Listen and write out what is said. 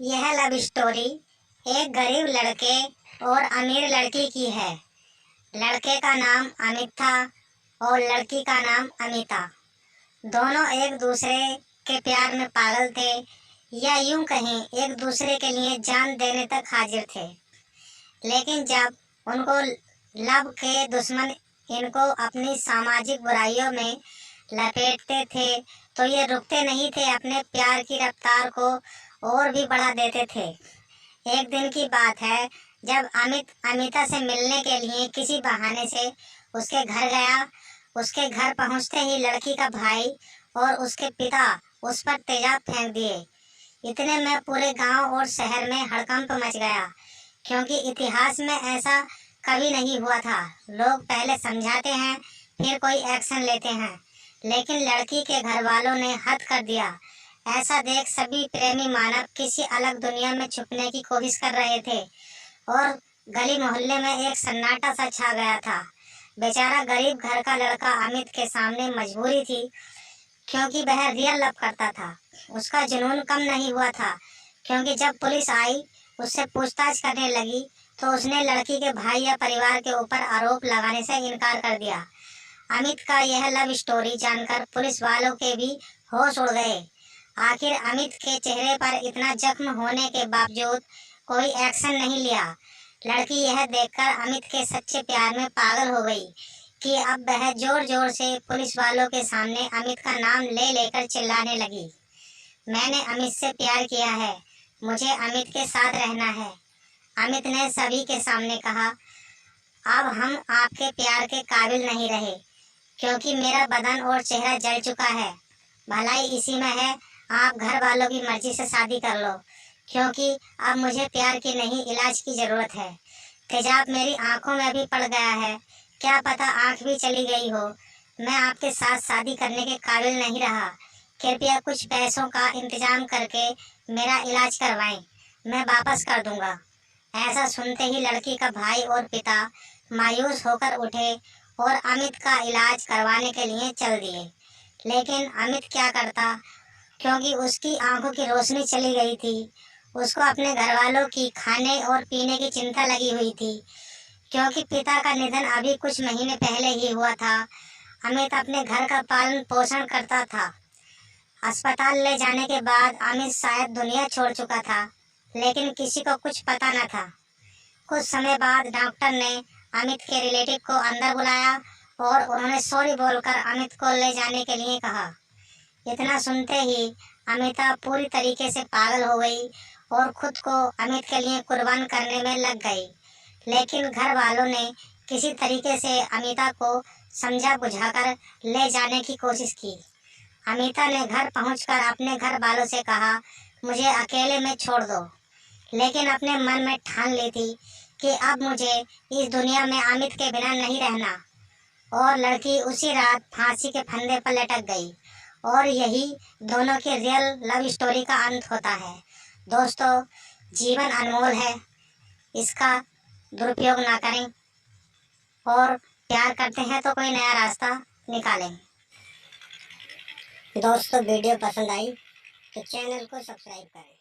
यह love story एक गरीब लड़के और अमीर लड़की की है। लड़के का नाम अमित था और लड़की का नाम अमिता। दोनों एक दूसरे के प्यार में पागल थे, या यूं कहें एक दूसरे के लिए जान देने तक हाजिर थे। लेकिन जब उनको लव के दुश्मन इनको अपनी सामाजिक बुराइयों में लपेटते थे तो ये रुकते नहीं थे, अपने प्यार की रफ्तार को और भी बढ़ा देते थे। एक दिन की बात है, जब अमित अमिता से मिलने के लिए किसी बहाने से उसके घर गया। उसके घर पहुंचते ही लड़की का भाई और उसके पिता उस पर तेजाब फेंक दिए। इतने में पूरे गांव और शहर में हड़कंप मच गया, क्योंकि इतिहास में ऐसा कभी नहीं हुआ था। लोग पहले समझाते हैं, फिर कोई एक्शन लेते हैं, लेकिन लड़की के घर वालों ने हद कर दिया। ऐसा देख सभी प्रेमी मानव किसी अलग दुनिया में छुपने की कोशिश कर रहे थे और गली मोहल्ले में एक सन्नाटा सा छा गया था। बेचारा गरीब घर का लड़का अमित के सामने मजबूरी थी, क्योंकि वह रियल लव करता था। उसका जुनून कम नहीं हुआ था, क्योंकि जब पुलिस आई उससे पूछताछ करने लगी तो उसने लड़की के भाई या परिवार के ऊपर आरोप लगाने से इनकार कर दिया। अमित का यह लव स्टोरी जानकर पुलिस वालों के भी होश उड़ गए। आखिर अमित के चेहरे पर इतना जख्म होने के बावजूद कोई एक्शन नहीं लिया। लड़की यह देखकर अमित के सच्चे प्यार में पागल हो गई कि अब वह जोर जोर से पुलिस वालों के सामने अमित का नाम ले लेकर चिल्लाने लगी। मैंने अमित से प्यार किया है, मुझे अमित के साथ रहना है। अमित ने सभी के सामने कहा, अब हम आपके प्यार के काबिल नहीं रहे, क्योंकि मेरा बदन और चेहरा जल चुका है। भलाई इसी में है, आप घर वालों की मर्जी से शादी कर लो, क्योंकि अब मुझे प्यार की नहीं इलाज की जरूरत है। तेजाब मेरी आंखों में भी पड़ गया है, क्या पता आंख भी चली गई हो। मैं आपके साथ शादी करने के काबिल नहीं रहा। कृपया कुछ पैसों का इंतजाम करके मेरा इलाज करवाएं, मैं वापस कर दूंगा। ऐसा सुनते ही लड़की का भाई और पिता मायूस होकर उठे और अमित का इलाज करवाने के लिए चल दिए। लेकिन अमित क्या करता, क्योंकि उसकी आंखों की रोशनी चली गई थी। उसको अपने घर वालों की खाने और पीने की चिंता लगी हुई थी, क्योंकि पिता का निधन अभी कुछ महीने पहले ही हुआ था। अमित अपने घर का पालन पोषण करता था। अस्पताल ले जाने के बाद अमित शायद दुनिया छोड़ चुका था, लेकिन किसी को कुछ पता न था। कुछ समय बाद डॉक्टर ने अमित के रिलेटिव को अंदर बुलाया और उन्होंने सॉरी बोलकर अमित को ले जाने के लिए कहा। इतना सुनते ही अमिता पूरी तरीके से पागल हो गई और खुद को अमित के लिए कुर्बान करने में लग गई। लेकिन घर वालों ने किसी तरीके से अमिता को समझा बुझाकर ले जाने की कोशिश की। अमिता ने घर पहुंचकर अपने घर वालों से कहा, मुझे अकेले में छोड़ दो। लेकिन अपने मन में ठान ली थी कि अब मुझे इस दुनिया में अमित के बिना नहीं रहना। और लड़की उसी रात फांसी के फंदे पर लटक गई। और यही दोनों की रियल लव स्टोरी का अंत होता है। दोस्तों, जीवन अनमोल है, इसका दुरुपयोग ना करें और प्यार करते हैं तो कोई नया रास्ता निकालें। दोस्तों, वीडियो पसंद आई तो चैनल को सब्सक्राइब करें।